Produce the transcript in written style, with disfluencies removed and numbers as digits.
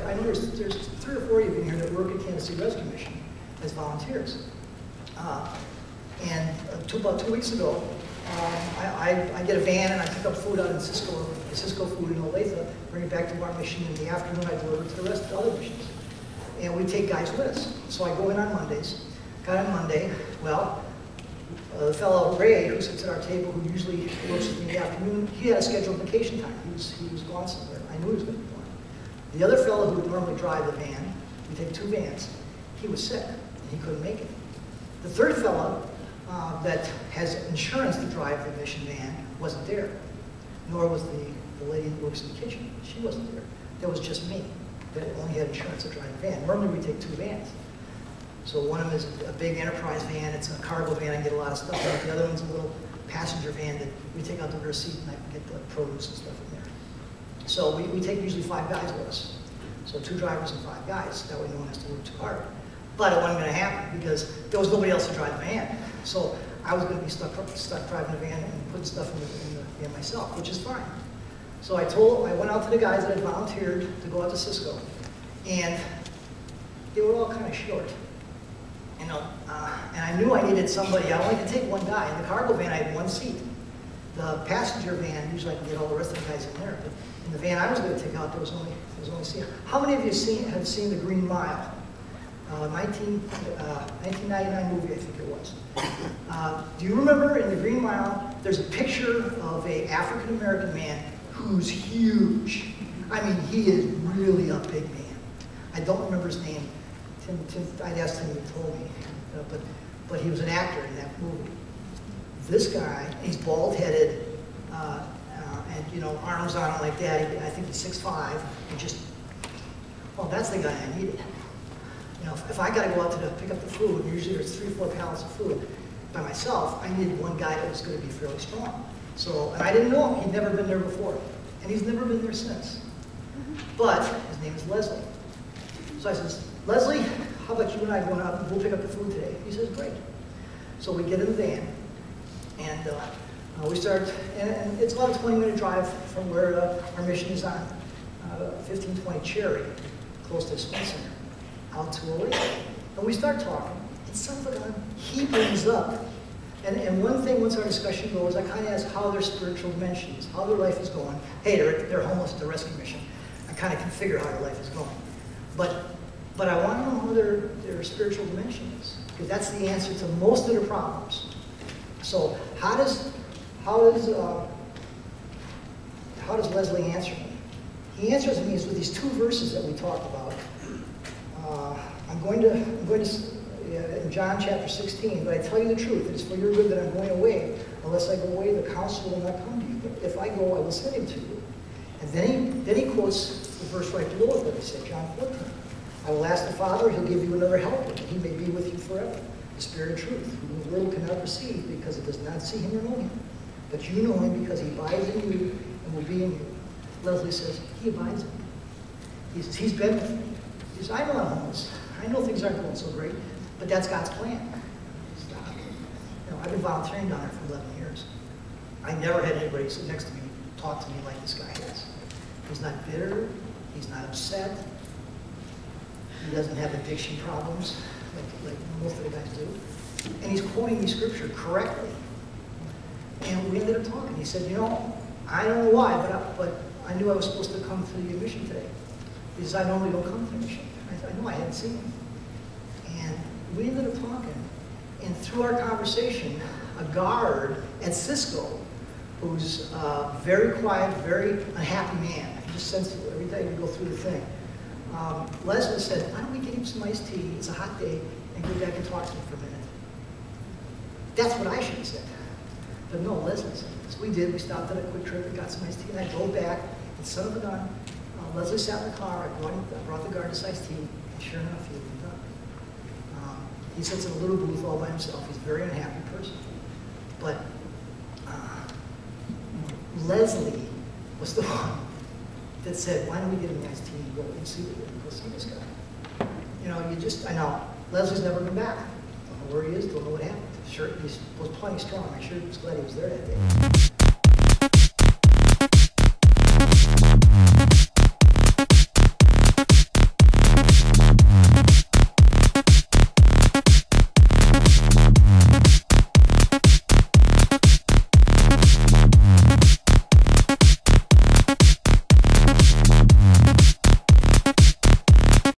I know there's 3 or 4 of you in here that work at Kansas City Rescue Mission as volunteers. About 2 weeks ago, I get a van and I pick up food out in Cisco Food in Olathe, bring it back to our mission. In the afternoon, I deliver it to the rest of the other missions. And we take guys with us. So I go in on Mondays. Got on Monday, well, the fellow Ray, who sits at our table, who usually works with me in the afternoon, he had a scheduled vacation time. He was gone somewhere. I knew he was going to be gone. The other fellow who would normally drive the van, we take 2 vans, he was sick, and he couldn't make it. The third fellow that has insurance to drive the mission van wasn't there, nor was the lady who works in the kitchen. She wasn't there. There was just me that only had insurance to drive the van. Normally we take 2 vans. So one of them is a big enterprise van. It's a cargo van. I get a lot of stuff in it. The other one's a little passenger van that we take out the rear seat and I can get the produce and stuff in there. So we take usually 5 guys with us. So 2 drivers and 5 guys. That way no one has to work too hard. But it wasn't going to happen because there was nobody else to drive the van. So I was going to be stuck driving the van and putting stuff in the van myself, which is fine. So I went out to the guys that had volunteered to go out to Cisco, and they were all kind of short. You know, and I knew I needed somebody. I only could take 1 guy. In the cargo van, I had 1 seat. The passenger van, usually I can get all the rest of the guys in there. But in the van I was going to take out, there was only a seat. How many of you have seen The Green Mile? 1999 movie, I think it was. Do you remember in The Green Mile, there's a picture of an African-American man who's huge. I mean, he is really a big man. I don't remember his name. I'd asked him, he told me. But he was an actor in that movie. This guy, he's bald-headed, and you know, arms on him like that. I think he's 6'5", and just, well, that's the guy I needed. You know, if I got to go out to pick up the food, and usually there's 3 or 4 pallets of food by myself, I needed 1 guy that was going to be fairly strong. So, and I didn't know him. He'd never been there before, and he's never been there since. But his name is Leslie. So I says, Leslie, how about you and I going out and we'll pick up the food today? He says, great. So we get in the van, and we start, and it's about a 20-minute drive from where our mission is on 1520 Cherry, close to Spencer, out to a lake. And we start talking, and son of a gun, he brings up, and one thing, once our discussion goes, I kind of ask how their spiritual dimension is, how their life is going. Hey, they're homeless at the rescue mission. I kind of can figure how their life is going. But I want to know how their spiritual dimension is, because that's the answer to most of their problems. So how does Leslie answer me? He answers me with these 2 verses that we talked about. I'm going to in John chapter 16, but I tell you the truth, it is for your good that I'm going away. Unless I go away, the Counselor will not come to you. But if I go, I will send him to you. And then he quotes the verse right below it that I said, John 14. I will ask the Father, he'll give you another helper, that he may be with you forever. The Spirit of truth, whom the world cannot receive because it does not see him or know him. But you know him because he abides in you and will be in you. Leslie says, he abides in me. He says, he's been with me. He says, I know I'm homeless. I know things aren't going so great, but that's God's plan. Stop. You know, I've been volunteering down there for 11 years. I never had anybody sit next to me talk to me like this guy is. He's not bitter. He's not upset. He doesn't have addiction problems like most of the guys do. And he's quoting me scripture correctly. And we ended up talking. He said, you know, I don't know why, but I knew I was supposed to come to the mission today. He says, I normally don't come to the mission. I knew I hadn't seen him. And we ended up talking. And through our conversation, a guard at Cisco, who's very quiet, very unhappy man, I can just sense it every day we go through the thing. Leslie said, why don't we get him some iced tea, it's a hot day, and go back and talk to him for a minute. That's what I should have said. But no, Leslie said. So we did, we stopped at a Quick Trip and got some iced tea, and I drove back, and son of a gun, Leslie sat in the car, I brought the guard this iced tea, and sure enough, he had been done. He sits in a little booth all by himself. He's a very unhappy person. But Leslie was the one that said, why don't we get him an iced tea and go see this guy? You know, I know, Leslie's never been back. Don't know where he is, don't know what happened. Sure, he was plenty strong. I'm sure he was glad he was there that day.